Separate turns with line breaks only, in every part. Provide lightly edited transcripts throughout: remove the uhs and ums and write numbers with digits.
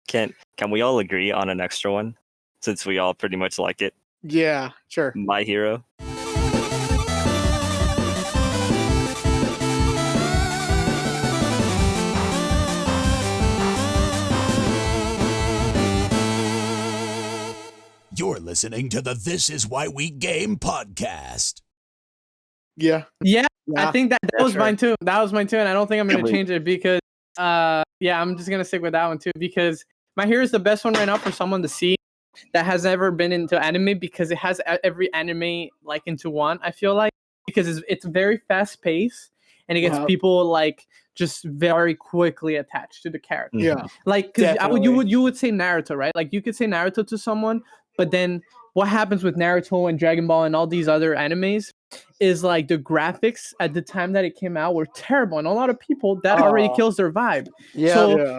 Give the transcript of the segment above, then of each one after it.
Can we all agree on an extra one? Since we all pretty much like it.
Yeah, sure.
My Hero.
You're listening to the This Is Why We Game podcast.
Yeah.
I think that was
sure.
mine too. That was mine too, and I don't think I'm gonna
Wait.
change it because I'm just gonna stick with that one too because My Hero is the best one right now for someone to see that has never been into anime because it has every anime like into one. I feel like because it's very fast paced and it gets people like just very quickly attached to the character.
Yeah.
Like because
Definitely.
you would say Naruto, right? Like you could say Naruto to someone, but then what happens with Naruto and Dragon Ball and all these other animes is like the graphics at the time that it came out were terrible, and a lot of people that already kills their vibe.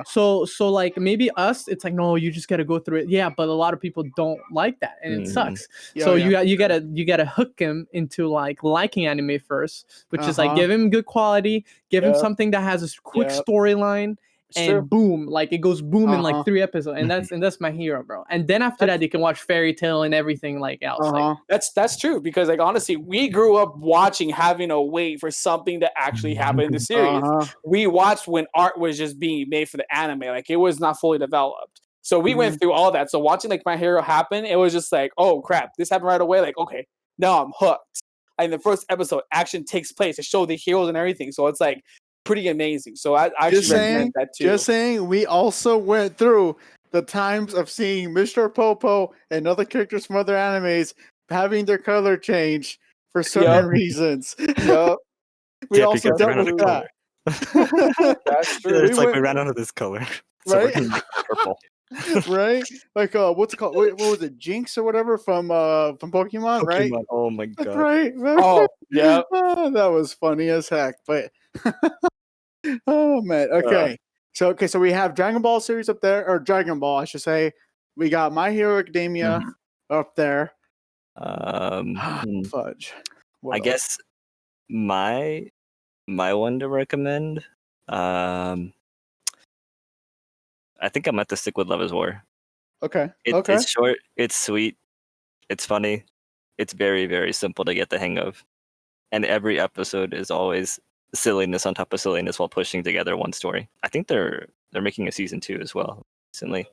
So like maybe us, it's like no, you just gotta go through it. Yeah, but a lot of people don't like that, and it sucks. So you gotta hook him into like liking anime first, which is like give him good quality, give him something that has a quick storyline. And boom, like it goes boom in like 3 episodes, and that's My Hero, bro. And then after that, you can watch Fairy Tail and everything like else. Like,
That's true because like honestly, we grew up watching having to wait for something to actually happen in the series. We watched when art was just being made for the anime, like it was not fully developed. So we went through all that. So watching like My Hero happen, it was just like, oh crap, this happened right away. Like okay, now I'm hooked. And the first episode, action takes place to show the heroes and everything. So it's like pretty amazing. So I actually recommend that too.
Just saying, we also went through the times of seeing Mr. Popo and other characters from other animes having their color change for certain reasons. We also dealt with that.
That's true.
It's like we ran out of this color. So
Right?
we're gonna make it purple.
Right? Like what's it called? What was it? Jinx or whatever from Pokemon, right?
Pokemon, oh my god.
Right.
Oh, yeah.
That was funny as heck. But oh man. Okay. So we have Dragon Ball series up there, or Dragon Ball, I should say. We got My Hero Academia up there. Fudge. What
I
else?
guess my one to recommend. I think I'm going to stick with Love is War.
Okay.
It's short, it's sweet, it's funny, it's very, very simple to get the hang of. And every episode is always silliness on top of silliness while pushing together one story. I think they're making a season 2 as well recently.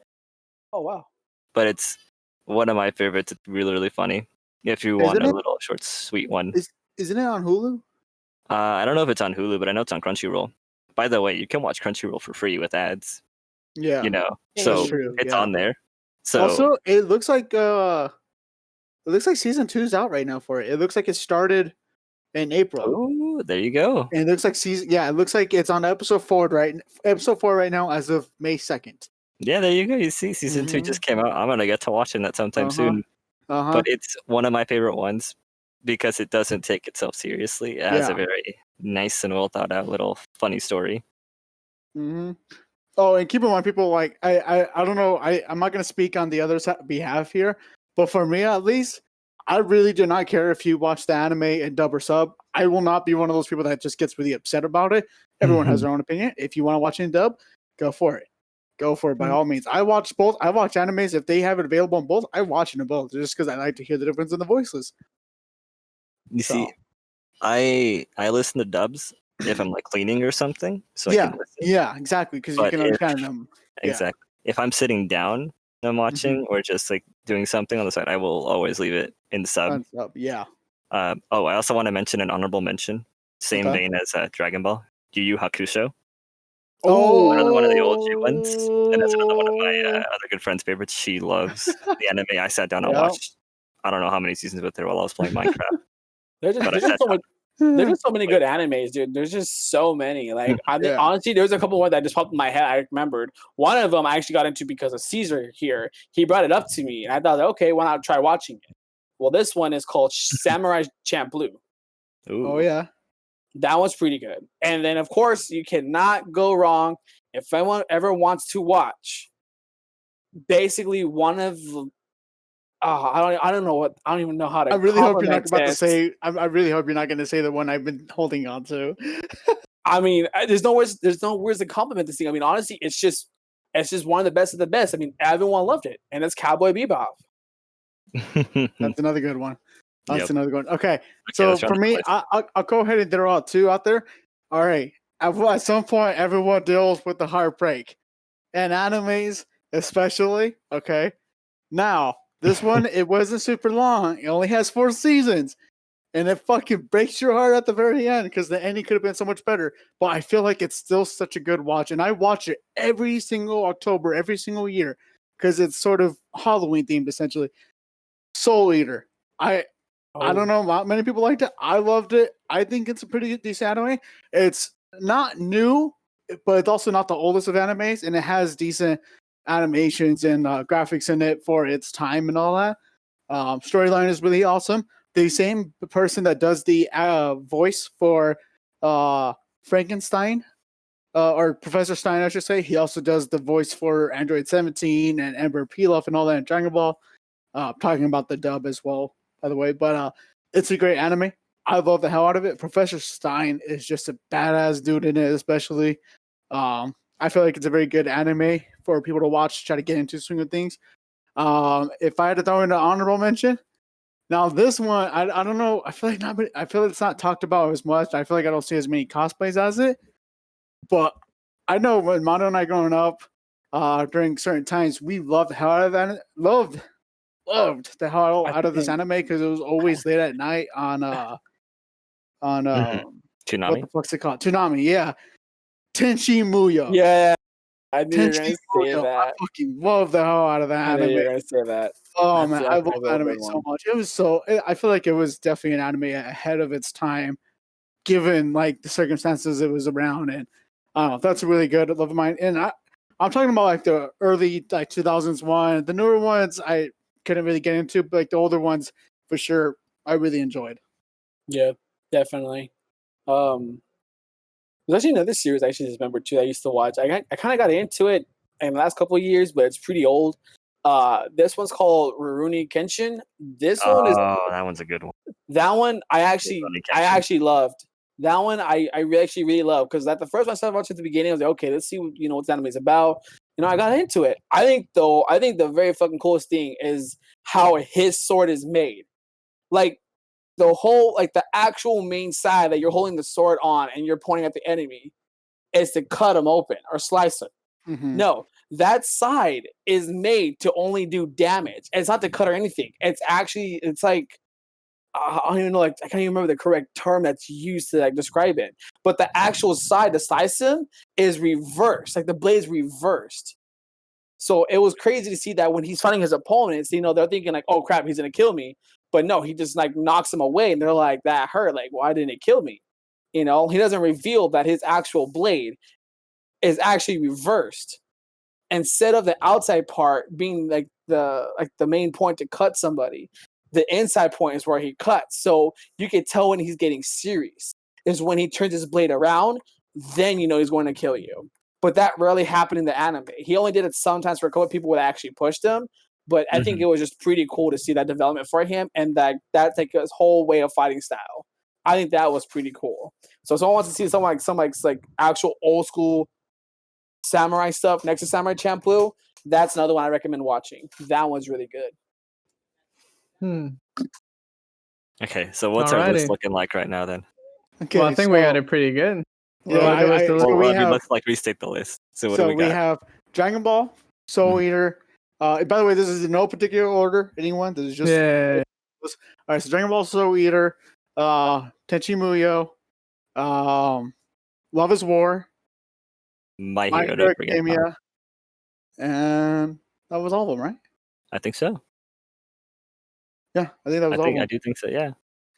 Oh wow.
But it's one of my favorites. It's really, really funny. If you want a little short, sweet one.
Isn't it on Hulu?
I don't know if it's on Hulu, but I know it's on Crunchyroll. By the way, you can watch Crunchyroll for free with ads.
Yeah.
You know,
Yeah,
so
that's
true,
it's
yeah.
on there. So
Also, it looks like season 2 is out right now for it. It looks like it started in April.
oh, there you go.
And it looks like it looks like it's on episode 4 right now as of May 2nd.
Yeah, there you go. You see, season 2 just came out. I'm gonna get to watching that sometime soon. But it's one of my favorite ones because it doesn't take itself seriously. It has a very nice and well thought out little funny story.
Oh, and keep in mind, people, like I don't know, I'm not gonna speak on the other's behalf here, but for me at least, I really do not care if you watch the anime and dub or sub. I will not be one of those people that just gets really upset about it. Everyone has their own opinion. If you want to watch it in dub, go for it. Go for it by all means. I watch both. I watch animes if they have it available on both. I watch it in both just because I like to hear the difference in the voices.
You see, I listen to dubs if I'm like cleaning or something, so I can listen.
Yeah, exactly, because you
But
can understand them.
Exactly. If I'm sitting down and I'm watching or just like doing something on the side, I will always leave it in sub.
Yeah.
I also want to mention an honorable mention, same vein as Dragon Ball, Yu Yu Hakusho. Another one of the OG ones, and that's another one of my other good friend's favorites. She loves the anime. I sat down and watched, I don't know how many seasons with her while I was playing Minecraft.
There's just so many good animes, dude. There's just so many. Like, honestly, there's a couple more that just popped in my head. I remembered one of them I actually got into because of Caesar here. He brought it up to me, and I thought, okay, why not try watching it? Well, this one is called Samurai Champloo.
Ooh.
Oh yeah,
that one's pretty good. And then, of course, you cannot go wrong if anyone ever wants to watch. Basically, one of I don't even know how to.
I really hope you're not about to say. I really hope you're not going to say the one I've been holding on to.
I mean, there's no words to compliment this thing. I mean, honestly, it's just It's just one of the best of the best. I mean, everyone loved it, and it's Cowboy Bebop.
That's another good one. That's
Yep.
another good one. Okay, so
let's round
for
the
me,
list.
I'll go ahead and throw out two out there. All right, at some point, everyone deals with the heartbreak, and animes especially. Okay, now this one it wasn't super long. It only has 4 seasons, and it fucking breaks your heart at the very end because the ending could have been so much better. But I feel like it's still such a good watch, and I watch it every single October, every single year because it's sort of Halloween themed essentially. Soul Eater. I don't know. Not many people liked it. I loved it. I think it's a pretty decent anime. It's not new, but it's also not the oldest of animes, and it has decent animations and graphics in it for its time and all that. Storyline is really awesome. The same person that does the voice for Frankenstein, or Professor Stein, I should say, he also does the voice for Android 17 and Emperor Pilaf and all that in Dragon Ball. Talking about the dub as well, by the way, but it's a great anime. I love the hell out of it. Professor Stein is just a badass dude in it, especially. I feel like it's a very good anime for people to watch, try to get into swing of things. If I had to throw in an honorable mention, now this one, I don't know. I feel like it's not talked about as much. I feel like I don't see as many cosplays as it. But I know when Mono and I growing up, during certain times, we loved the hell out of that. Loved the hell out of this anime because it was always late at night on what
Toonami.
the fuck's it called? Toonami, yeah. Tenchi Muyo.
Yeah, I knew you were
Tenchi
going to say
Muyo.
that.
I fucking love the hell out of that
I knew you were
anime.
going to say that.
Oh
That's
man, I love
definitely a
anime
good
so
one.
much. It was so. I feel like it was definitely an anime ahead of its time, given like the circumstances it was around. And that's a really good love of mine. And I'm talking about like the early like 2000s one. The newer ones I couldn't really get into, but like the older ones for sure I really enjoyed.
Yeah, definitely. There's actually another series I actually just remember too that I used to watch. I kind of got into it in the last couple of years, but it's pretty old. This one's called Rurouni Kenshin. This one is
that one's a good one.
that one I
Rurouni Kenshin.
actually loved. That one I really loved because that the first one I started watching at the beginning, I was like, okay, let's see what the anime is about. I got into it. I think the very fucking coolest thing is how his sword is made. Like the whole, like the actual main side that you're holding the sword on and you're pointing at the enemy is to cut him open or slice him.
Mm-hmm.
No, that side is made to only do damage. It's not to cut or anything. It's actually, it's like, I don't even know, like I can't even remember the correct term that's used to like describe it. But the actual side to slice him is reversed. Like the blade's reversed. So it was crazy to see that when he's fighting his opponents, they're thinking like, oh crap, he's gonna kill me. But no, he just like knocks him away, and they're like, that hurt. Like, why didn't it kill me? He doesn't reveal that his actual blade is actually reversed. Instead of the outside part being like the main point to cut somebody, the inside point is where he cuts. So you can tell when he's getting serious is when he turns his blade around, then he's going to kill you. But that rarely happened in the anime. He only did it sometimes for a couple of people that actually pushed him. But I think it was just pretty cool to see that development for him and that's like his whole way of fighting style. I think that was pretty cool. So if someone wants to see some actual old school samurai stuff next to Samurai Champloo, that's another one I recommend watching. That one's really good.
Okay, so what's our list looking like right now then?
Okay,
well, I think we got it pretty good.
Let's like restate the list. So what do we got?
We have Dragon Ball, Soul Eater. By the way, this is in no particular order. Anyone? This is just all right. So Dragon Ball, Soul Eater, Tenchi Muyo, Love is War,
My Hero
Academia, and that was all of them, right?
I think so.
Yeah, I think that was all of them.
I do think so. Yeah.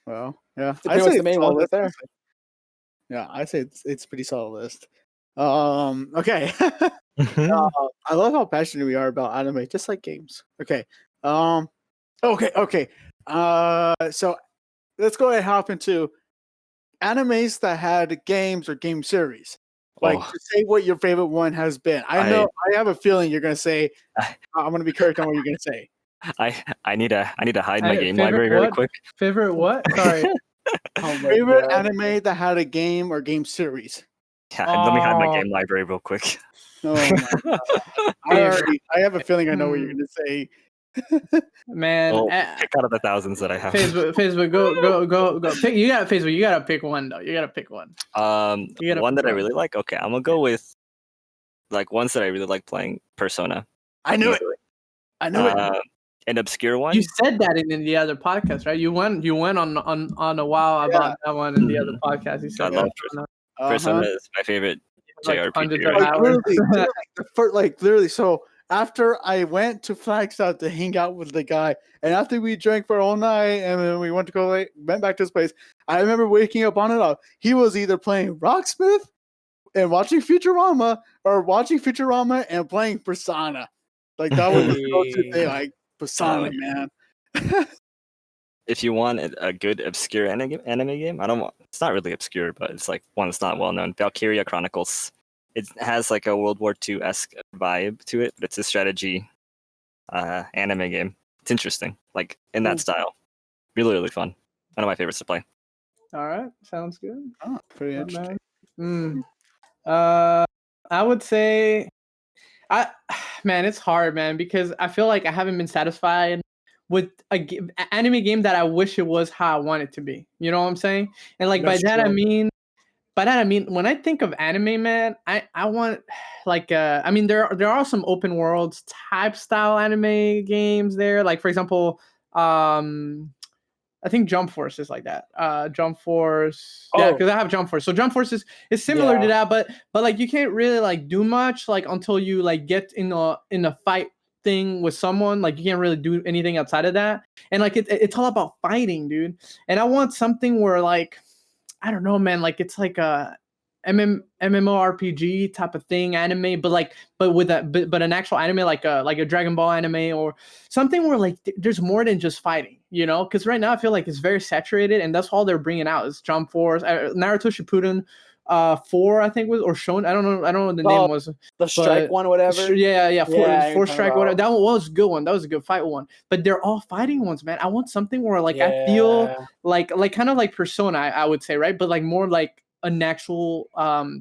Well, yeah,
I'd say the main one right there.
Yeah, I'd say it's a pretty solid list. Okay. I love how passionate we are about anime, just like games. Okay. Okay. So let's go ahead and hop into animes that had games or game series. Like, just say what your favorite one has been. I have a feeling you're gonna say. I'm gonna be correct on what you're gonna say.
I need to hide my game library really quick.
Favorite what? Sorry.
Favorite anime that had a game or game series.
Yeah, let me hide my game library real quick.
Oh my god! I have a feeling I know what you're gonna say.
Man,
Well, pick out of the thousands that I have.
Facebook, go. Pick. You gotta Facebook. You gotta pick one though. You gotta pick one.
One that I really like. Okay, I'm gonna go with like ones that I really like playing. Persona.
I knew it. I knew it.
An obscure one.
You said that in the other podcast, right? You went on a while about that one in the other podcast. You said
I love Persona is my favorite JRPG.
Literally. So after I went to Flagstaff to hang out with the guy, and after we drank for all night, and then we went back to his place, I remember waking up on it up. He was either playing Rocksmith and watching Futurama, or watching Futurama and playing Persona. Like that was the go-to thing. Like Persona, man.
If you want a good obscure anime game, it's not really obscure, but it's like one that's not well known. Valkyria Chronicles. It has like a World War II-esque vibe to it, but it's a strategy anime game. It's interesting, like in that style. Really, really fun. One of my favorites to play.
All right, sounds good.
Oh, pretty interesting.
I would say, it's hard, man, because I feel like I haven't been satisfied with an anime game that I wish it was how I want it to be. You know what I'm saying? And like by that I mean when I think of anime, man, I want like there are some open worlds type style anime games there. Like for example, I think Jump Force is like that. Jump Force, yeah, because I have Jump Force. So Jump Force is similar to that, but like you can't really like do much like until you like get in a fight thing with someone. Like you can't really do anything outside of that. And like it's all about fighting, dude. And I want something where like I don't know, man. Like it's like a MMORPG type of thing, anime, but an actual anime like a Dragon Ball anime or something where like there's more than just fighting, you know? Because right now I feel like it's very saturated, and that's all they're bringing out is Jump Force, Naruto Shippuden. 4 I think was or shown. I don't know what the name was.
The Strike one, whatever.
Four Strike, whatever. That one was a good one. That was a good fight one. But they're all fighting ones, man. I want something where like I feel like kind of like Persona, I would say, right? But like more like an actual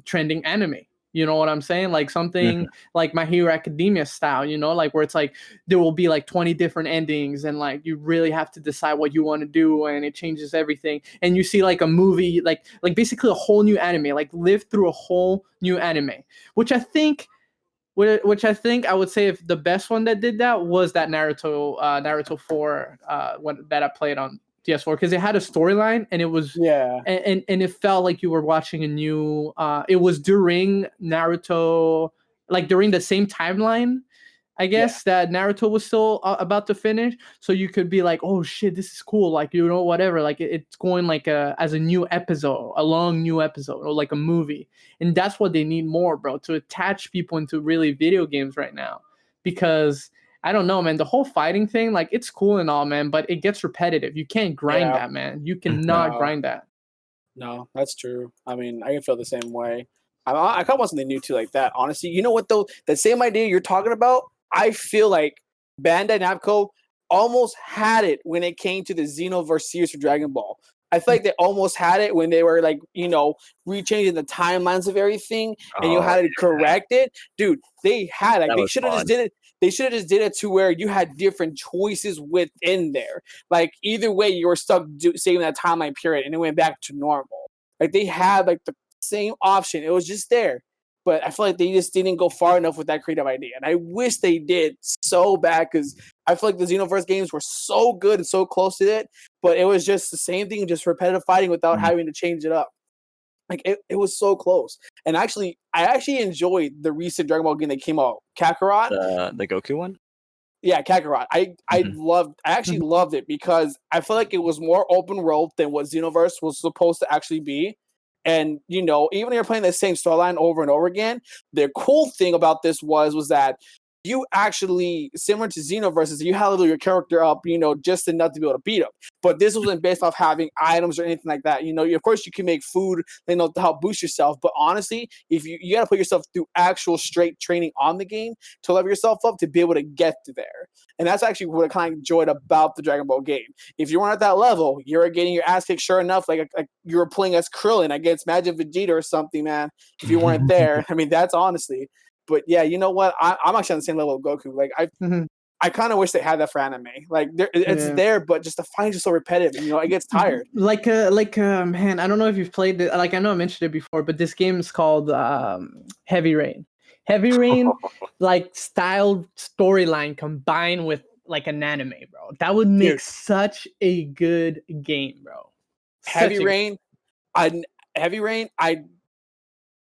trending anime. You know what I'm saying? Like something like My Hero Academia style, you know, like where it's like there will be like 20 different endings and like you really have to decide what you want to do and it changes everything. And you see like a movie, like basically a whole new anime, like live through a whole new anime, which I think I would say if the best one that did that was that Naruto 4 that I played on PS4, because it had a storyline and it was and it felt like you were watching a new it was during Naruto, like during the same timeline I guess that Naruto was still about to finish, so you could be like, oh shit, this is cool, like, you know, whatever, like it's going like as a new episode, a long new episode, or like a movie. And that's what they need more, bro, to attach people into really video games right now. Because I don't know, man. The whole fighting thing, like, it's cool and all, man, but it gets repetitive. You can't grind that, man. You cannot grind that.
No, that's true. I mean, I can feel the same way. I kind of want something new too, like that. Honestly, you know what though? That same idea you're talking about, I feel like Bandai Namco almost had it when it came to the Xenoverse series for Dragon Ball. I feel like they almost had it when they were like, you know, rechanging the timelines of everything, and you had to correct it, dude. They had it. Like, they should have just did it. They should have just did it to where you had different choices within there. Like either way, you were stuck saving that timeline period, and it went back to normal. Like they had like the same option. It was just there, but I feel like they just didn't go far enough with that creative idea. And I wish they did so bad, because I feel like the Xenoverse games were so good and so close to it, but it was just the same thing, just repetitive fighting without having to change it up. Like it was so close. And I actually enjoyed the recent Dragon Ball game that came out, Kakarot.
The Goku one?
Yeah, Kakarot. I actually loved it, because I feel like it was more open world than what Xenoverse was supposed to actually be. And, you know, even if you're playing the same storyline over and over again, the cool thing about this was that you actually, similar to Xenoverse, you had to level your character up, you know, just enough to be able to beat him. But this wasn't based off having items or anything like that. You know, of course you can make food, you know, to help boost yourself. But honestly, if you got to put yourself through actual straight training on the game to level yourself up to be able to get to there. And that's actually what I kind of enjoyed about the Dragon Ball game. If you weren't at that level, you were getting your ass kicked, sure enough, like you were playing as Krillin against Majin Vegeta or something, man. If you weren't there, I mean, that's honestly. But yeah, you know what? I'm actually on the same level of Goku. Like I kind of wish they had that for anime. Like it's there, but just the fighting is so repetitive. You know, it gets tired.
Man, I don't know if you've played it. Like I know I mentioned it before, but this game is called Heavy Rain. Heavy Rain, like style storyline combined with like an anime, bro. That would make such a good game, bro.
Heavy Rain, I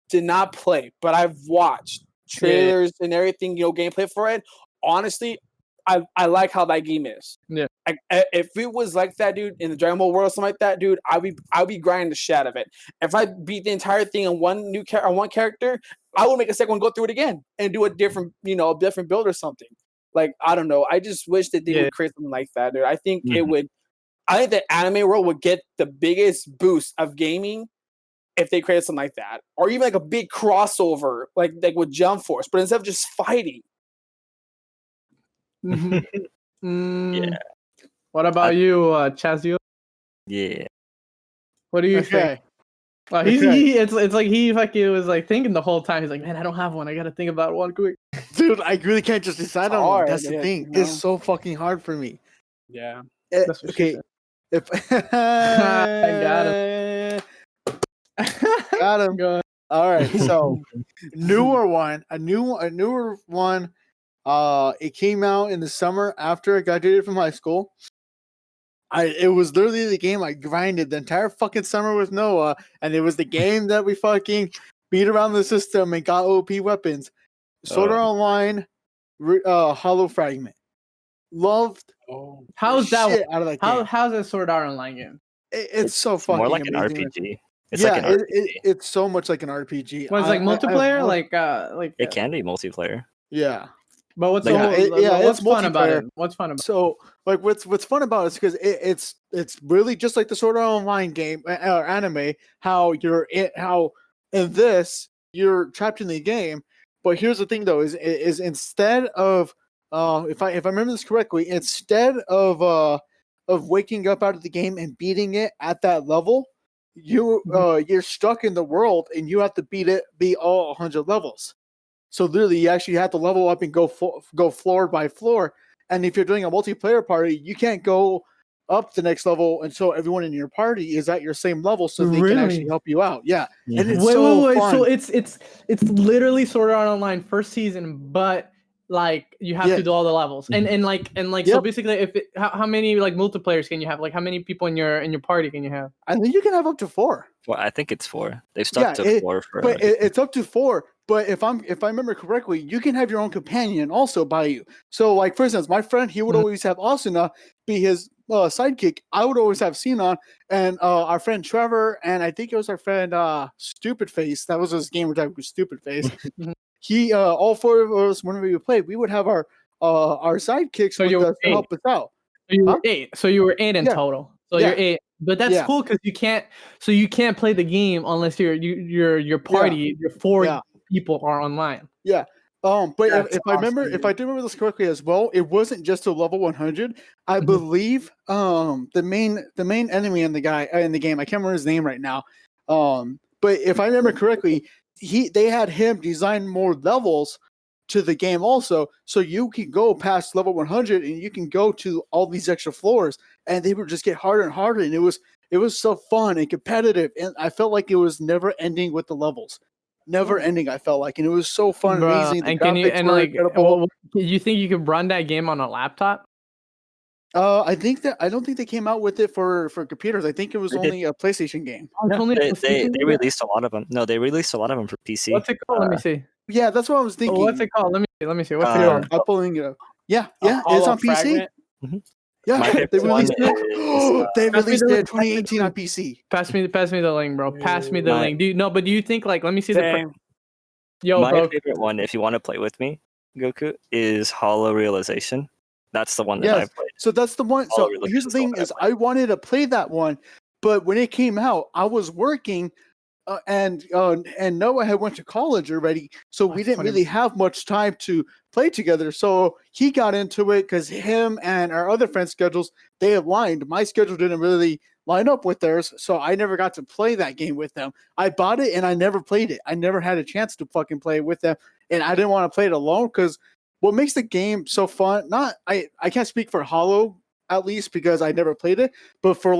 did not play, but I've watched trailers and everything, gameplay for it. Honestly, I like how that game is.
Yeah.
If it was like that, dude, in the Dragon Ball world or something like that, dude, I'd be grinding the shit out of it. If I beat the entire thing on one character, I would make a second one, go through it again, and do a different build or something. Like, I don't know. I just wish that they would create something like that, dude. I think it would. I think the anime world would get the biggest boost of gaming if they created something like that, or even like a big crossover, like with Jump Force, but instead of just fighting.
Yeah.
What about you, Chazio?
Yeah.
What do you think? It's like he fucking was like thinking the whole time. He's like, man, I don't have one. I gotta think about one quick.
Dude, I really can't just decide on one. That's the thing. It's so fucking hard for me.
Yeah.
Okay. If
I got him.
Got him.
Go ahead.
All right. So a newer one. It came out in the summer after I graduated from high school. It was literally the game I grinded the entire fucking summer with Noah, and it was the game that we fucking beat around the system and got OP weapons. Sword Art Online, Hollow Fragment. Loved.
How's that
shit out of that game.
How's that Sword Art Online game?
It's so fucking
more like
amazing.
an RPG.
It's like an RPG. It's so much like an RPG.
Was like multiplayer?
It can be multiplayer.
Yeah.
But what's
it's
fun about it? What's fun about it?
So, like, what's fun about it is because it's really just like the Sword Art Online game or anime. How in this you're trapped in the game. But here's the thing, though, is instead of if I remember this correctly, instead of waking up out of the game and beating it at that level, you're stuck in the world and you have to beat all 100 levels. So literally, you actually have to level up and go floor by floor. And if you're doing a multiplayer party, you can't go up the next level until everyone in your party is at your same level, so they can actually help you out. Yeah, and it's fun.
So it's literally Sword Art Online first season, but like you have to do all the levels, and so basically, how many like multiplayers can you have? Like how many people in your party can you have?
I think you can have up to 4.
Well, I think it's 4. They've stuck to 4 for.
But it's up to 4. But if I remember correctly, you can have your own companion also by you. So, like for instance, my friend, he would always have Asuna be his sidekick. I would always have Sinon, and our friend Trevor, and I think it was our friend Stupid Face. That was his gamer type, was Stupid Face. He, all 4 of us, whenever we played, we would have our sidekicks to help us out.
So you were 8. So you were 8 in total. So you're 8. But that's cool because you can't play the game unless your party, your 4 people are online.
Yeah. But if I do remember this correctly as well, it wasn't just to level 100. I believe the main enemy in the game, I can't remember his name right now. But if I remember correctly, they had him design more levels to the game also, so you can go past level 100 and you can go to all these extra floors, and they would just get harder and harder, and it was so fun and competitive, and I felt like it was never ending with the levels. Never ending, I felt like, and it was so fun, amazing.
And you think you could run that game on a laptop?
I don't think they came out with it for computers. I think it was only a PlayStation game.
They released a lot of them. No, they released a lot of them for PC.
What's it called? Let me see.
Yeah, that's what I was thinking.
What's it called? Let me see. What's it called?
I'm pulling it up. Yeah, it's on PC. Yeah, they released it. They released it in 2018 on PC.
Pass me the link, bro. Pass me the link. Do you think like? Let me see
Same.
My favorite one, if you want to play with me, Goku, is Hollow Realization. That's the one that I played.
So that's the one. So here's the thing: is I wanted to play that one, but when it came out, I was working, and Noah had went to college already, so we didn't really have much time to play together. So he got into it because him and our other friends' schedules, they aligned. My schedule didn't really line up with theirs, so I never got to play that game with them. I bought it and I never played it. I never had a chance to fucking play it with them, and I didn't want to play it alone because what makes the game so fun, I can't speak for Hollow at least because I never played it, but for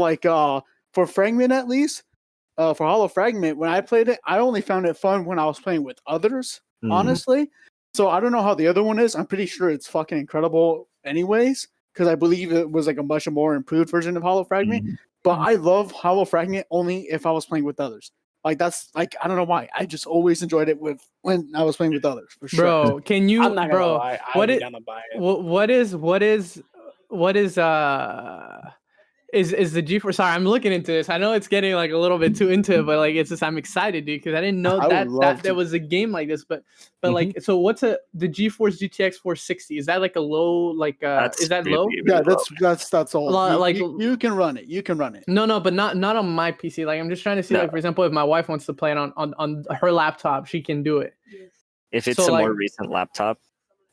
for Fragment at least, for Hollow Fragment, when I played it, I only found it fun when I was playing with others, honestly. So I don't know how the other one is. I'm pretty sure it's fucking incredible anyways, because I believe it was like a much more improved version of Hollow Fragment. But I love Hollow Fragment only if I was playing with others. Like that's like I don't know why. I just always enjoyed it when I was playing with others for sure.
Bro, can you?
I'm not gonna lie.
What
I'm
is?
gonna buy it.
What is is the GeForce? Sorry, I'm looking into this. I know it's getting like a little bit too into it, but like it's just I'm excited, dude, because I didn't know that there was a game like this. But like, so what's the GeForce GTX 460? Is that like a low is that
really,
low?
really
Yeah,
low.
that's all.
Like
you can run it. You can run it.
No, but not on my PC. Like I'm just trying to see, like for example, if my wife wants to play it on her laptop, she can do it.
If it's
So,
a
like,
more recent laptop,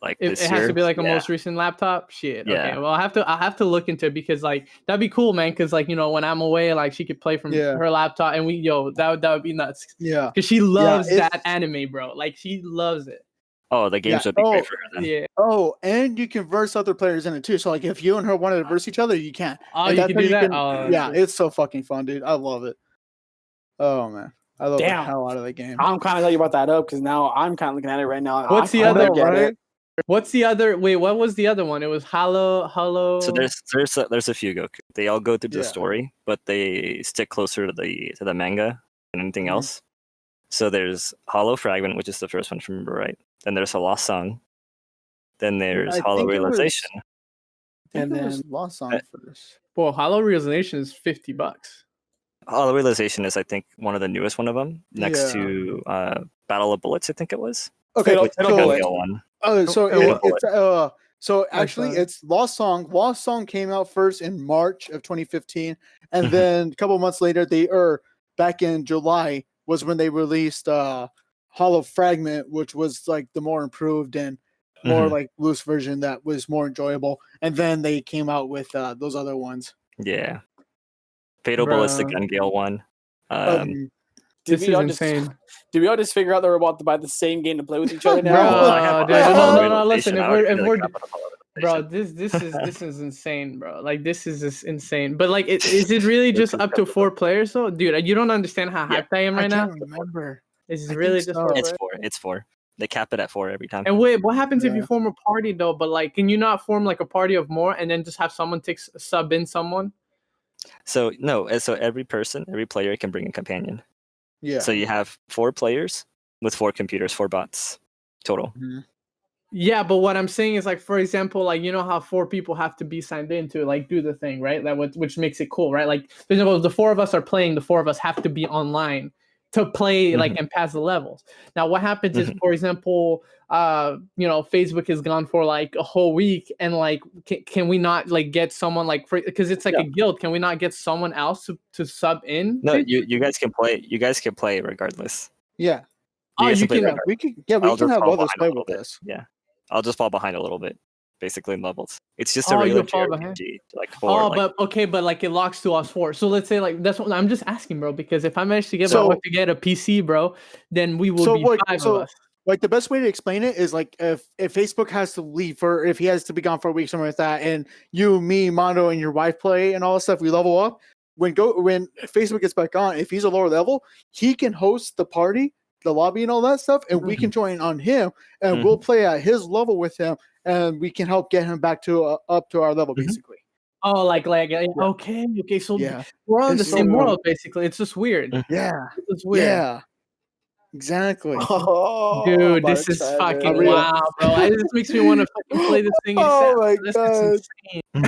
like
It
this
has
year,
to be like a most recent laptop. Shit.
Yeah.
Okay. Well, I'll have to look into it because like that'd be cool, man. Because like when I'm away, like she could play from her laptop, and that would be nuts.
Yeah.
Because she loves that anime, bro. Like she loves it.
Oh, the games would be great for her then.
Yeah.
Oh, and you can verse other players in it too. So like if you and her wanted to verse each other, you can.
Oh,
And
you
that's
can
how
do that.
yeah, it's so fucking fun, dude. I love it. Oh man, I love the hell out of the game.
I'm kind of glad you brought that up because now I'm kind of looking at it right now.
What's the other?
Right?
What's the other? Wait, what was the other one? It was Hollow.
So there's a few Goku. They all go through the story, but they stick closer to the manga than anything else. So there's Hollow Fragment, which is the first one, if I remember right. Then there's a Lost Song. Then there's Hollow Realization.
And then Lost Song first.
Well, Hollow Realization is $50.
Hollow Realization is, I think, one of the newest one of them, next to Battle of Bullets, I think it was.
Okay,
one.
Oh, so actually, it's Lost Song. Lost Song came out first in March of 2015, and then a couple months later, back in July was when they released Hollow Fragment, which was like the more improved and more like loose version that was more enjoyable. And then they came out with those other ones.
Yeah, Fatal Bullets, the Gun Gale one.
This is insane.
Did we all just figure out that we're about to buy the same game to play with each other now?
No. Listen, if we're bro, this is insane, bro. Like this is just insane. But like, is it really just up to 4 players though, dude? You don't understand how hyped I am right now.
Remember,
it's really just 4.
It's 4. They cap it at 4 every time.
And wait, what happens if you form a party though? But like, can you not form like a party of more and then just have someone sub in someone?
So no, so every player can bring a companion.
Yeah.
So you have 4 players with 4 computers, 4 bots total.
Yeah, but what I'm saying is like, for example, like how 4 people have to be signed in to like do the thing, right? Which makes it cool, right? Like, for example, if the 4 of us are playing, the 4 of us have to be online to play like and pass the levels. Now, what happens is, for example, Facebook is gone for like a whole week, and like, can we not like get someone like because it's like a guild? Can we not get someone else to sub in?
No, you guys can play. You guys can play regardless.
Yeah.
You
can. We can have others play with this.
Yeah, I'll just fall behind a little bit, basically in levels. It's just a regular JRPG.
But like it locks to us 4. So let's say like that's what I'm just asking, bro. Because if I manage to get to get a PC, bro, then we will be 5 of us.
Like the best way to explain it is like if Facebook has to leave if he has to be gone for a week, something like that, and you, me, Mondo, and your wife play and all that stuff, we level up. When Facebook gets back on, if he's a lower level, he can host the party, the lobby, and all that stuff, and we can join on him, and we'll play at his level with him, and we can help get him back to up to our level, basically.
Oh, okay. So we're all in the same world, basically. It's just weird.
Yeah,
it's weird.
Yeah. Exactly.
Oh,
dude, this is fucking wow, bro. It just makes me want to fucking play this thing.
Oh my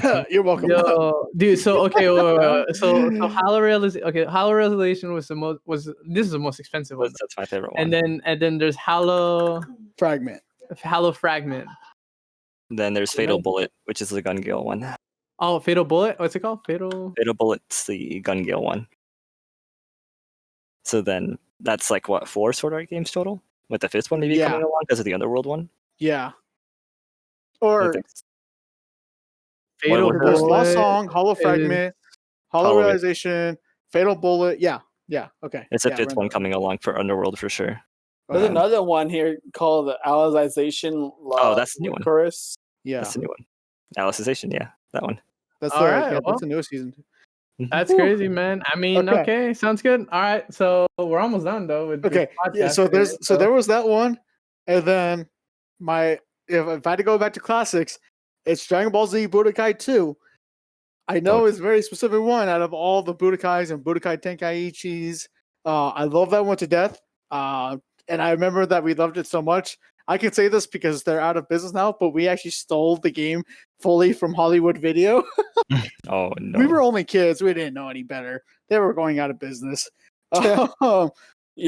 god,
you're welcome.
Yo, dude. So okay, wait. So Hollow Realization was this is the most expensive one.
That's my favorite one.
And then there's Hollow
Fragment.
Then there's Fatal Bullet, which is the Gun Gale one.
Oh, Fatal Bullet. What's it called? Fatal
Bullet's the Gun Gale one. So then That's like what 4 Sword Art games total, with the 5th one maybe
Yeah.
coming along because of the Underworld one.
Yeah.
I
Or
think
Fatal
was
there's
that?
Lost
Bullet
Song, Hollow
is-
Fragment, Hollow
Hollow-
Realization, Fatal Bullet. Yeah. Okay.
It's a
yeah,
5th one coming along for Underworld for sure.
There's another one here called the Alicization.
Oh, that's the new one.
Chorus.
Yeah.
That's the new one. Alicization, yeah, that one.
That's
All
the
right,
yeah,
well.
that's the newest season.
That's crazy, man. I mean,
Okay.
okay, sounds good. All right, so we're almost done though. With
Okay.
this
Yeah,
podcast
so
today,
there was that one, and then if I had to go back to classics, it's Dragon Ball Z Budokai 2. I know it's a very specific one out of all the Budokais and Budokai Tenkaichis. I love that one to death. And I remember that we loved it so much. I can say this because they're out of business now, but we actually stole the game fully from Hollywood Video.
Oh no.
We were only kids. We didn't know any better. They were going out of business.
You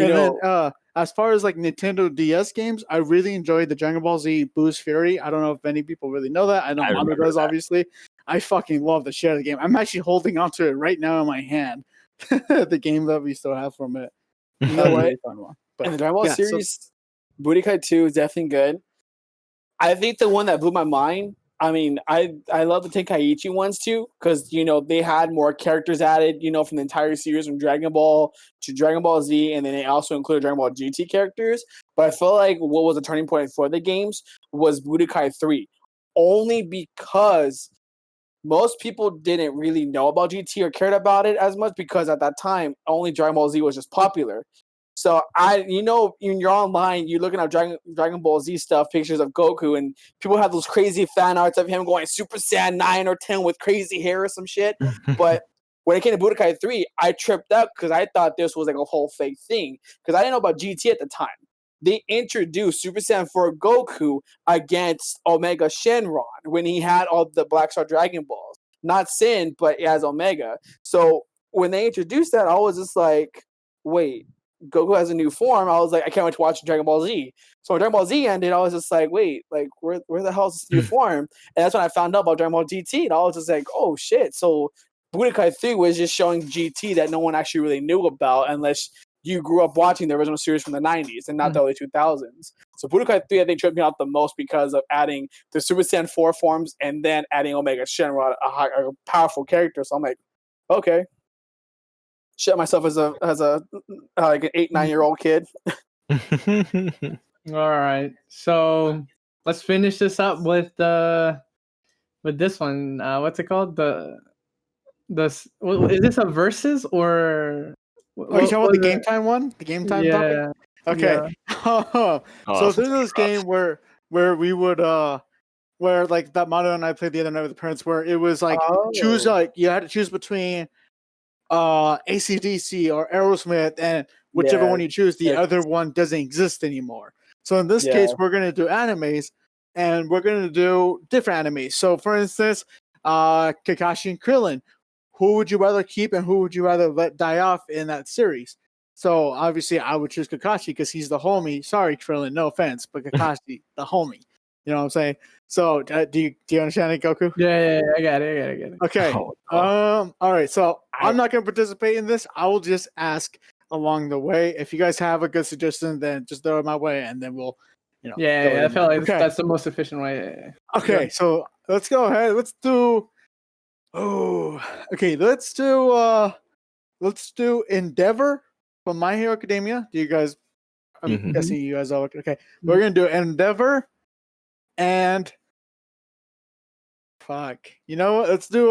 know,
Then, as far as like Nintendo DS games, I really enjoyed the Dragon Ball Z Boost Fury. I don't know if many people really know that. I know
I
Manu
remember
does,
that.
obviously. I fucking love the shit of the game. I'm actually holding onto it right now in my hand. The game that we still have from it.
know
That's a
what?
really fun one. But
and the Dragon Ball
yeah, so-
series, Budokai 2 is definitely good. I think the one that blew my mind. I mean, I love the Tenkaichi ones too, because they had more characters added, from the entire series from Dragon Ball to Dragon Ball Z, and then they also included Dragon Ball GT characters. But I feel like what was a turning point for the games was Budokai 3, only because most people didn't really know about GT or cared about it as much, because at that time only Dragon Ball Z was just popular. So when you're online, you're looking at Dragon Ball Z stuff, pictures of Goku, and people have those crazy fan arts of him going Super Saiyan 9 or 10 with crazy hair or some shit. But when it came to Budokai 3, I tripped up because I thought this was like a whole fake thing, because I didn't know about GT at the time. They introduced Super Saiyan 4 Goku against Omega Shenron when he had all the Black Star Dragon Balls. Not Sin, but as Omega. So when they introduced that, I was just like, wait, Goku has a new form. I was like, I can't wait to watch Dragon Ball Z. So when Dragon Ball Z ended, I was just like, wait, like where the hell is this new form? And that's when I found out about Dragon Ball GT, and I was just like, oh shit. So Budokai 3 was just showing GT that no one actually really knew about, unless you grew up watching the original series from the 90s and not the early 2000s. So Budokai 3, I think, tripped me out the most because of adding the Super Saiyan 4 forms and then adding Omega Shenron, a powerful character. So I'm like, okay. Shit myself as a like an 8-9-year-old kid.
All right, so let's finish this up with this one. What's it called? Is this a versus or?
Oh, you talking about the game time one? The game time topic?
Yeah.
Okay.
Yeah.
So this is this game where we would where like that Manu and I played the other night with the parents, where it was like choose, like you had to choose between AC/DC or Aerosmith, and whichever
Yeah.
one you choose, the
Yeah.
other one doesn't exist anymore. So in this case, we're gonna do animes, and we're gonna do different animes. So for instance, Kakashi and Krillin. Who would you rather keep, and who would you rather let die off in that series? So obviously, I would choose Kakashi because he's the homie. Sorry, Krillin, no offense, but Kakashi, the homie. You know what I'm saying? So do you understand it, Goku?
Yeah, I got it.
Okay.
Oh,
All right. So I'm not gonna participate in this. I will just ask along the way. If you guys have a good suggestion, then just throw it my way, and then we'll, go
Yeah, I
in
felt
there.
like that's the most efficient way.
Okay. So let's go ahead. Let's do. Oh, okay. Let's do Endeavor from My Hero Academia. Do you guys? I'm
Mhm.
guessing you guys all okay. We're gonna do Endeavor, and fuck. You know what? Let's do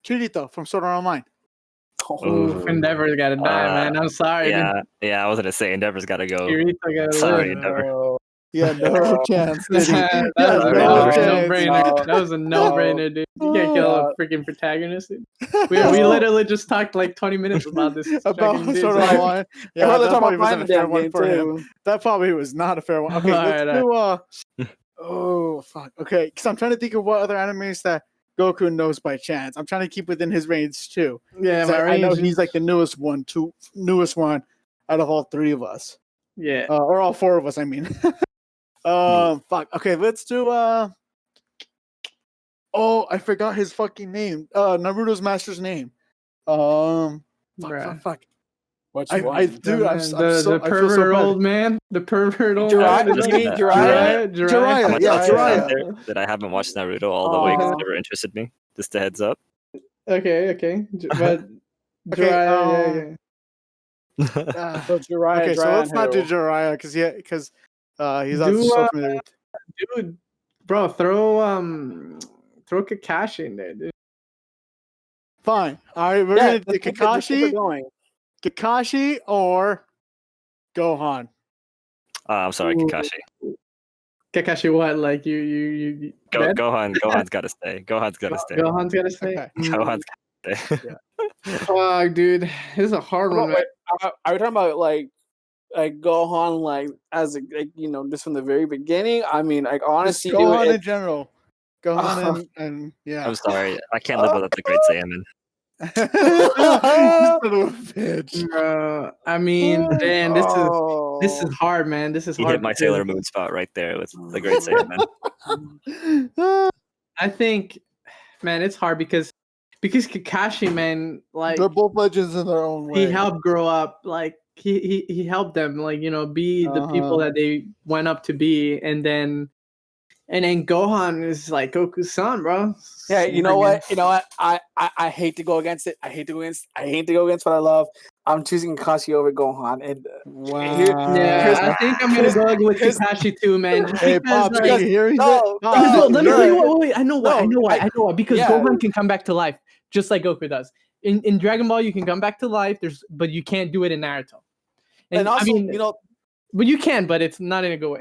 Kirito from Sword Art Online.
Ooh, Endeavor's gotta die, man. I'm sorry.
Yeah, I was gonna say Endeavor's got to go.
Kirito gotta
Sorry,
live.
Endeavor.
Yeah, no chance. Did he?
That
Yeah,
was a
no chance.
no-brainer. That was a no-brainer, dude. You can't kill a freaking protagonist. Dude. We literally just talked like 20 minutes about this.
About
fucking dude's
Sword Art
life.
Online.
Yeah,
Yeah,
they're
that
talking
probably
about
wasn't a
the
fair
damn
one
game
for him.
too.
That probably was not a fair one. Okay, let's
Alright,
do oh fuck. Okay, because I'm trying to think of what other animes that Goku knows by chance. I'm trying to keep within his range too.
Yeah,
'Cause
my
I know
range
he's
is-
like the newest one out of all three of us,
Yeah.
or all four of us. I mean, fuck. Okay, let's do Oh, I forgot his fucking name. Naruto's master's name.
Bruh.
Fuck.
What
I
you want?
dude, I'm
the
so, I feel so
pervert
bad.
old man. The pervert old
Jiraiya?
man.
Just
You mean
gonna-
Jiraiya?
Jiraiya,
I'm gonna
yeah,
toss this out
Jiraiya.
there that I haven't watched Naruto all the way because it
Aw.
never interested me. Just a heads up.
Okay. But
Okay,
Jiraiya,
So Jiraiya,
okay, so
Jiraiya
let's
and
not do
who?
Jiraiya because he's not
Do,
so familiar with.
dude, bro, throw Kakashi in there, dude.
Fine. All right, we're
Yeah,
gonna do
let's keep it going.
Kakashi or Gohan.
I'm sorry,
Ooh.
Kakashi.
Kakashi, what? Like you dead?
Gohan's gotta stay. Gohan's gotta stay.
Gohan's gotta stay.
Okay.
Gohan's gotta stay.
Fuck, dude, this is a hard one, man.
Wait, are we talking about like Gohan like as a, like just from the very beginning? I mean, like
Just
honestly,
Gohan in general. Gohan and yeah.
I'm sorry, I can't live without the Great Saiyaman.
You son of a bitch.
Bro, I mean, man, this is hard, man. This is
He
hard.
hit my
because
Sailor Moon spot right there with the Great Saiyaman.
I think, man, it's hard because Kakashi, man, like
They're both legends in their own way.
he helped grow up, like he helped them, like be the people that they went up to be, and then Gohan is like Goku's son, bro.
Yeah, you know what? I hate to go against it. I hate to go against what I love. I'm choosing Kakashi over Gohan. And
Wow.
Yeah, I think I'm gonna go with Kakashi too, man. Just
Hey,
because,
Pops,
like,
can you hear me?
no,
because,
no,
let me tell you
no.
what. Wait, I know why. Because
yeah.
Gohan can come back to life just like Goku does. In Dragon Ball, you can come back to life. But you can't do it in Naruto.
And also,
I mean, but you can, but it's not in a good way.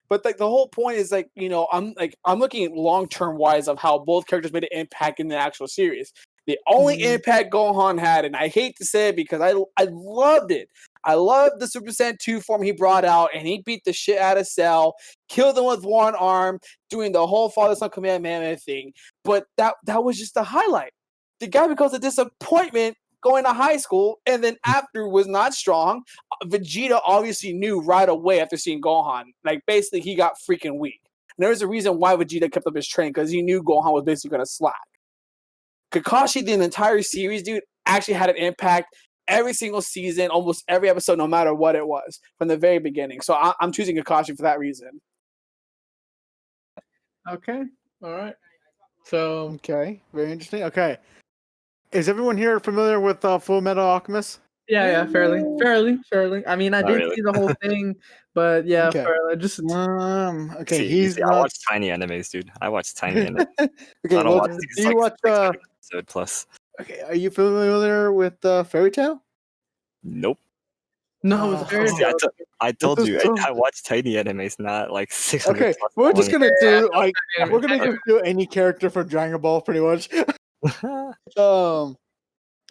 But like the whole point is like I'm looking at long term wise of how both characters made an impact in the actual series. The only impact Gohan had, and I hate to say it because I loved it. I loved the Super Saiyan 2 form he brought out, and he beat the shit out of Cell, killed him with one arm, doing the whole Father Son Kamehameha thing. But that was just the highlight. The guy becomes a disappointment going to high school, and then after was not strong. Vegeta obviously knew right away after seeing Gohan. Like, basically, he got freaking weak. And there's a reason why Vegeta kept up his training, because he knew Gohan was basically going to slack. Kakashi, the entire series, dude, actually had an impact every single season, almost every episode, no matter what it was, from the very beginning. So I'm choosing Kakashi for that reason.
Okay. All right. So
Okay, very interesting. Okay, is everyone here familiar with Full Metal Alchemist?
yeah, fairly. I mean, I
Not
didn't
really.
see the whole thing, but yeah,
Okay.
fairly. Just
Okay,
See,
he's
I
not.
watch tiny animes, dude. I watch tiny animes.
Okay,
I don't
well,
watch
do
these
you
like
watch?
600 episode plus.
Okay, are you familiar with Fairy Tail?
Nope.
no, it's very
See, I told
This
you,
is so-
I watch tiny animes, not like 600
Okay,
plus
we're just
long.
gonna do like
anime.
we're gonna just do any character from Dragon Ball, pretty much.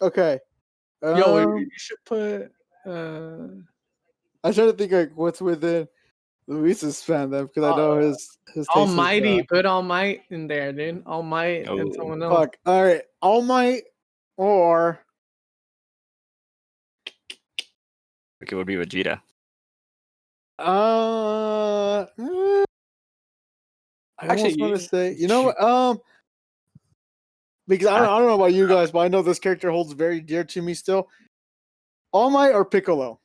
Okay.
Yo, you should put.
I'm trying to think like what's within Luis's fandom because I know his taste is,
Almighty, put All Might in there, dude. All Might and
Oh,
someone else.
fuck. All right, All Might or
it would be Vegeta.
I
Actually,
want to say, you know what? Because I don't know about you guys, but I know this character holds very dear to me still. All Might or Piccolo?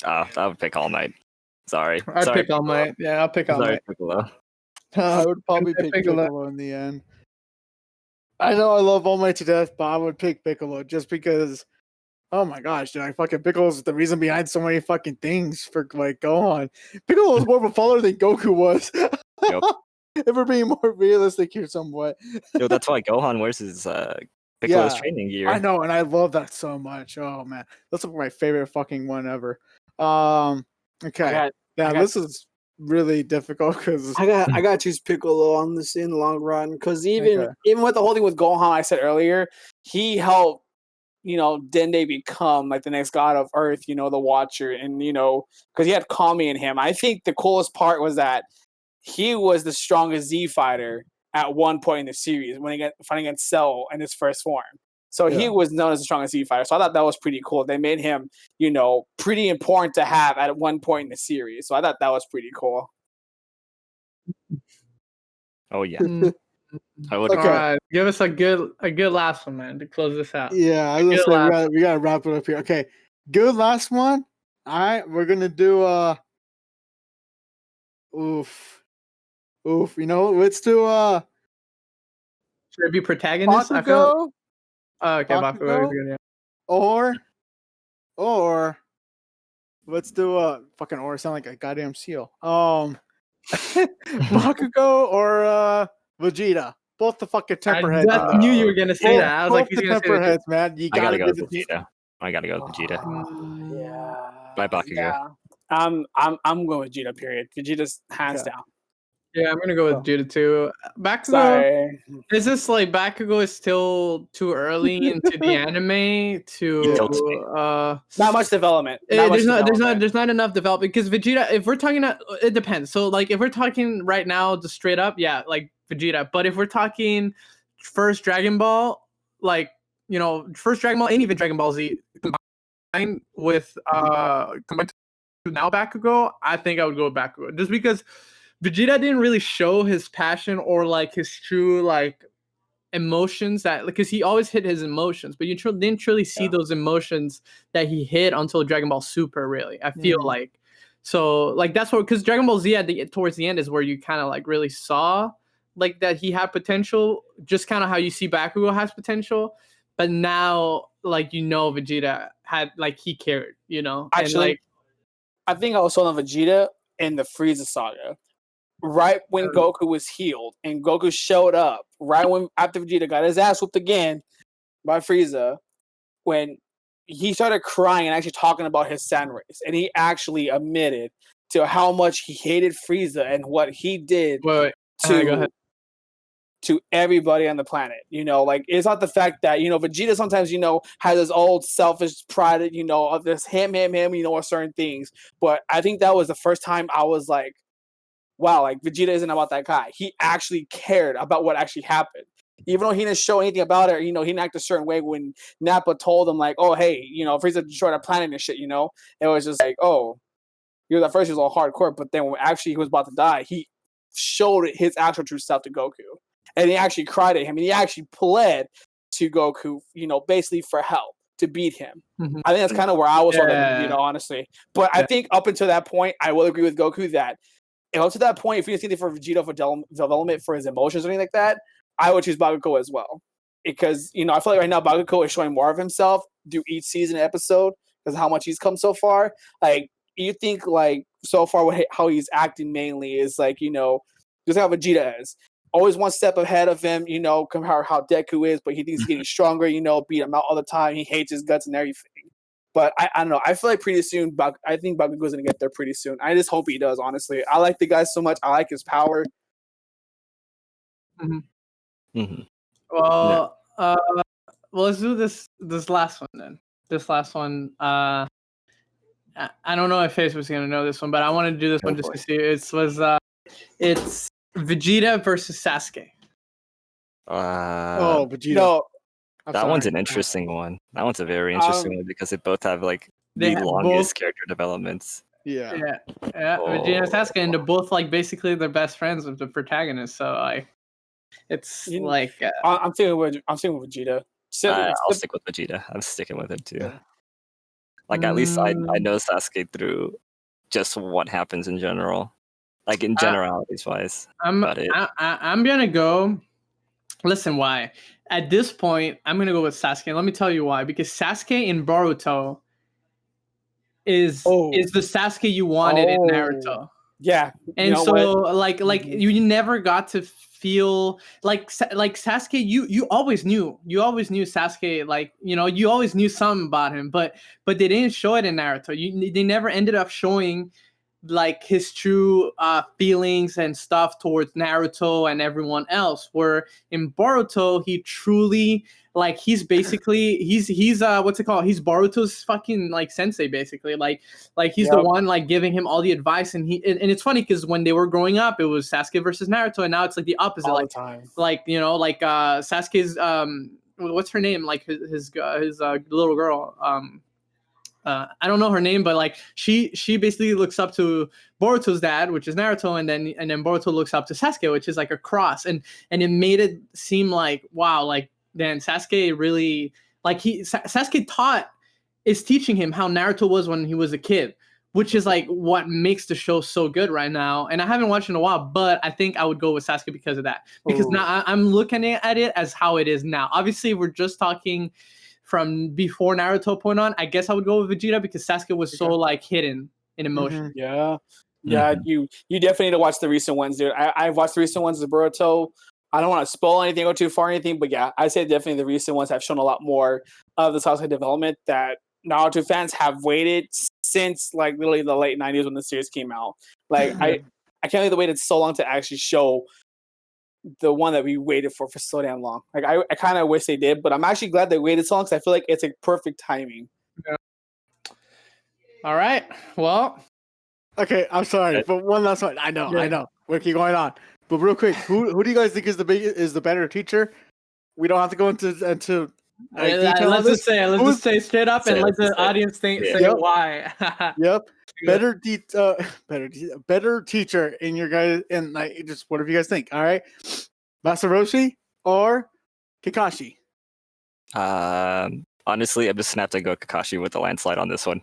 I would pick All Might. Sorry.
I'd
Sorry,
pick All
Piccolo.
Might. Yeah, I'll pick All
Sorry,
Might.
Piccolo.
I would probably pick Piccolo in the end. I know I love All Might to death, but I would pick Piccolo just because. Oh my gosh, dude! Fucking Piccolo's the reason behind so many fucking things for like Gohan. Piccolo was more of a follower than Goku was.
Yep.
If we're being more realistic here, somewhat.
Yo, that's why Gohan wears his Piccolo's
Yeah,
training gear.
I know, and I love that so much. Oh man, that's my favorite fucking one ever. Okay, this is really difficult because
I got to choose Piccolo on this in the long run because even with the whole thing with Gohan, I said earlier, he helped Dende become like the next god of Earth, the Watcher, and because he had Kami in him. I think the coolest part was that he was the strongest Z fighter at one point in the series when he got fighting against Cell in his first form. So he was known as the strongest Z fighter. So I thought that was pretty cool. They made him, pretty important to have at one point in the series. So I thought that was pretty cool.
Oh yeah. I would.
Okay.
All right, give us a good last one, man, to close this out.
Yeah, I was gonna say we gotta wrap it up here. Okay, good last one. All right, we're gonna do oof. You know, let's do
Should it be protagonist? I feel.
Bakugo,
Oh, okay, Bakugo is good. Yeah.
or let's do fucking or sound like a goddamn seal. Bakugo or Vegeta. Both the fucking temper heads.
I knew you were gonna say that. I was like,
both the temper heads, man. You
I gotta
gotta
go
give
with Vegeta. I gotta go with Vegeta.
yeah.
Bye, Bakugo.
Yeah. I'm going with Vegeta. Period. Vegeta's hands down.
Yeah, I'm gonna go with Vegeta too. Bakugo.
Sorry.
Is this like Bakugo is still too early into the anime to
not much development.
There's not enough development because Vegeta. If we're talking, it depends. So like if we're talking right now, just straight up, yeah, like Vegeta. But if we're talking first Dragon Ball, like first Dragon Ball and even Dragon Ball Z combined with combined to now Bakugo, I think I would go with Bakugo just because Vegeta didn't really show his passion or like his true like emotions that because he always hit his emotions, but you didn't truly see those emotions that he hit until Dragon Ball Super. Really, I feel like so like that's what because Dragon Ball Z towards the end is where you kind of like really saw like that he had potential, just kind of how you see Bakugo has potential, but now like Vegeta had like he cared,
Actually,
and,
I think I was on Vegeta in the Frieza saga. Right when Goku was healed and Goku showed up, right when after Vegeta got his ass whooped again by Frieza, when he started crying and actually talking about his Sand race, and he actually admitted to how much he hated Frieza and what he did to everybody on the planet. Like it's not the fact that Vegeta sometimes has his old selfish pride, of this him, or certain things. But I think that was the first time I was like, wow, like Vegeta isn't about that guy. He actually cared about what actually happened. Even though he didn't show anything about it, he didn't act a certain way when Nappa told him, like, oh, hey, Frieza destroyed our planet and shit, It was just like, oh, at first he was all hardcore, but then when actually he was about to die, he showed his actual true self to Goku. And he actually cried at him, and he actually pled to Goku, basically for help to beat him.
Mm-hmm.
I think that's kind of where I was on it, honestly. But I think up until that point, I will agree with Goku that up to that point, if you see for Vegeta for development for his emotions or anything like that, I would choose Bakugo as well. Because, I feel like right now Bakugo is showing more of himself through each season episode because of how much he's come so far. Like, you think, like, so far how he's acting mainly is, like, just how Vegeta is. Always one step ahead of him, compare how Deku is, but he thinks he's getting stronger, beat him out all the time. He hates his guts and everything. But I don't know. I feel like pretty soon, I think Bakugo's going to get there pretty soon. I just hope he does, honestly. I like the guy so much. I like his power.
Mm-hmm. Mm-hmm. Well, let's do this last one then. This last one. I don't know if Facebook's going to know this one, but I wanted to do this one just to see. It's Vegeta versus Sasuke.
Vegeta.
No.
That one's an interesting one. That one's a very interesting one because they both have like the longest character developments.
Yeah.
Vegeta and Sasuke, and they're both like basically the best friends of the protagonist. So like, it's like
I'm sticking with Vegeta.
I'll stick with Vegeta. I'm sticking with it too. Like at least I know Sasuke through just what happens in general, like in generalities wise.
I'm gonna go. Listen, why? At this point, I'm gonna go with Sasuke. Let me tell you why. Because Sasuke in Boruto is the Sasuke you wanted in Naruto.
Yeah,
and you never got to feel like Sasuke. You always knew Sasuke. Like you always knew something about him, but they didn't show it in Naruto. They never ended up showing like his true feelings and stuff towards Naruto and everyone else. Where in Boruto, he truly like he's basically he's what's it called? He's Boruto's fucking like sensei basically. Like he's the one like giving him all the advice, and it's funny because when they were growing up, it was Sasuke versus Naruto, and now it's like the opposite.
All
like
the time.
Like Sasuke's what's her name? Like his little girl I don't know her name, but like she basically looks up to Boruto's dad, which is Naruto, and then Boruto looks up to Sasuke, which is like a cross, and it made it seem like, wow, like then Sasuke really like Sasuke is teaching him how Naruto was when he was a kid, which is like what makes the show so good right now. And I haven't watched it in a while, but I think I would go with Sasuke because of that. Because now I'm looking at it as how it is now. Obviously, we're just talking from before Naruto point on. I guess I would go with Vegeta because Sasuke was so like hidden in emotion.
Yeah. You definitely need to watch the recent ones, dude. I've watched the recent ones of Boruto. I don't want to spoil anything, go too far or anything, but yeah, I say definitely the recent ones have shown a lot more of the Sasuke development that Naruto fans have waited since like literally the late 90s when the series came out. Like I can't believe they waited so long to actually show the one that we waited for so damn long. Like I kind of wish they did, but I'm actually glad they waited so long because I feel like it's like perfect timing.
Yeah. All right. Well.
Okay, I'm sorry, but one last one. I know. We'll keep going on. But real quick, who do you guys think is the better teacher? We don't have to go into
let's just say straight up and let the audience say why.
Yep. Better teacher in your guys, and like just whatever you guys think. All right, Master Roshi or Kakashi?
Honestly, I'm just gonna have to go Kakashi with the landslide on this one.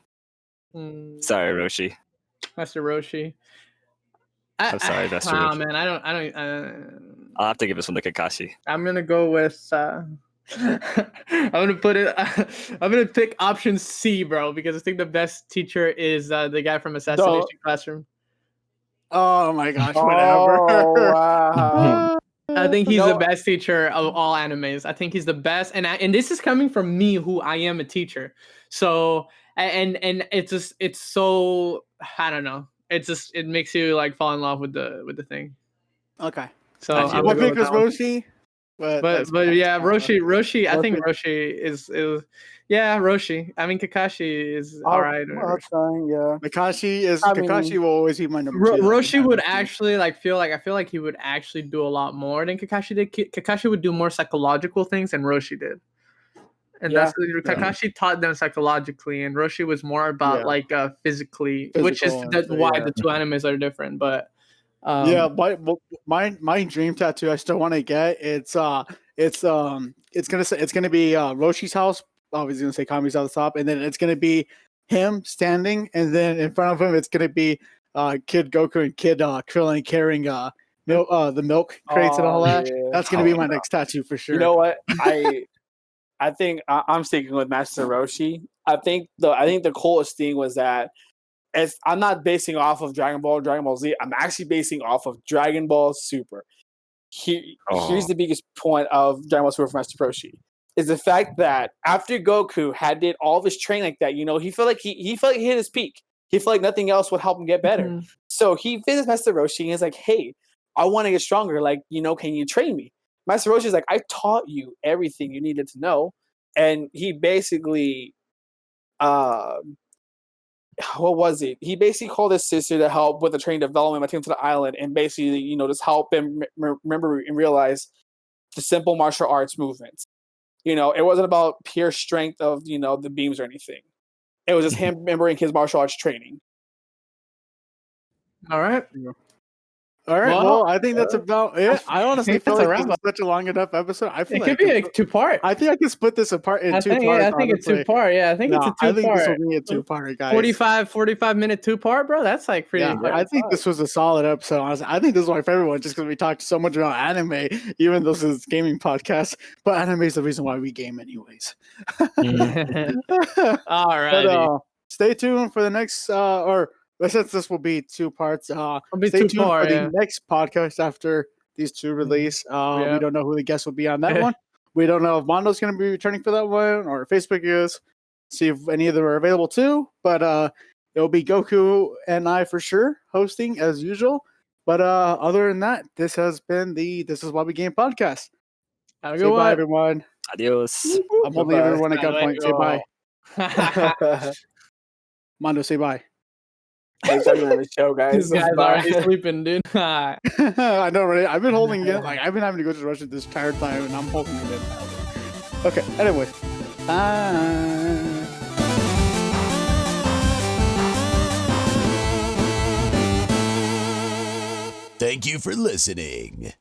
Sorry, Roshi.
Master Roshi.
I'm sorry, Master Roshi.
Man, I don't.
I'll have to give this one to Kakashi.
I'm gonna go with. I'm gonna pick option C, bro, because I think the best teacher is the guy from Assassination Classroom.
Oh my gosh! Whatever.
Oh, wow.
I think he's the best teacher of all animes. I think he's the best, and this is coming from me, who I am a teacher. So and it's so I don't know. It makes you like fall in love with the thing.
Okay.
So
I think it's Roshi. But
yeah, Roshi. I think Roshi is Roshi. I mean, Kakashi is all right.
Kakashi will always be my number 2.
Roshi would actually I feel like he would actually do a lot more than Kakashi did. Kakashi would do more psychological things than Roshi did. And Kakashi taught them psychologically, and Roshi was more about physically, which is why the two animes are different. But
my dream tattoo I still want to get it's gonna be Roshi's house. Obviously gonna say Kami's at the top, and then it's gonna be him standing, and then in front of him it's gonna be Kid Goku and Kid Krillin carrying the milk crates and all that. Yeah. That's gonna be my next tattoo for sure.
You know what? I think I'm sticking with Master Roshi. I think the coolest thing was that I'm not basing off of Dragon Ball or Dragon Ball Z. I'm actually basing off of Dragon Ball Super. Here's the biggest point of Dragon Ball Super for Master Roshi is the fact that after Goku did all of his training like that, he felt like he hit his peak. He felt like nothing else would help him get better. Mm-hmm. So he visits Master Roshi and he's like, "Hey, I want to get stronger. Like, can you train me?" Master Roshi is like, "I taught you everything you needed to know," and he basically, what was it? He basically called his sister to help with the training development. I took him to the island and basically, just help him remember and realize the simple martial arts movements. It wasn't about pure strength of, the beams or anything. It was just him remembering his martial arts training.
All right.
Well, I think that's about it. I honestly feel like it's such a long enough episode. I feel
it could be a 2-part.
I think I can split this apart in 2 parts.
I think it's 2-part. Yeah, I think it's a 2-part.
I think this will be a 2-part, guys.
45 minute 2-part, bro. That's like pretty.
Yeah, I think this was a solid episode. Honestly, I think this is my favorite one, just because we talked so much about anime, even though this is a gaming podcast. But anime is the reason why we game, anyways.
All right.
Stay tuned for the next since this will be 2 parts, stay tuned for the next podcast after these 2 release. We don't know who the guest will be on that one. We don't know if Mondo's going to be returning for that one or Facebook is. See if any of them are available too. But it'll be Goku and I for sure hosting as usual. But other than that, this has been the This Is Why We Game podcast.
Have a good one,
everyone.
Adios.
I'm holding everyone at gunpoint. Say bye. Mondo, say bye.
Thanks for having the show, guys.
This guy's already sleeping, dude.
I know, right? I've been holding it. I've been having to go to Russia this entire time, and I'm holding it in. Okay, anyway. Bye.
Thank you for listening.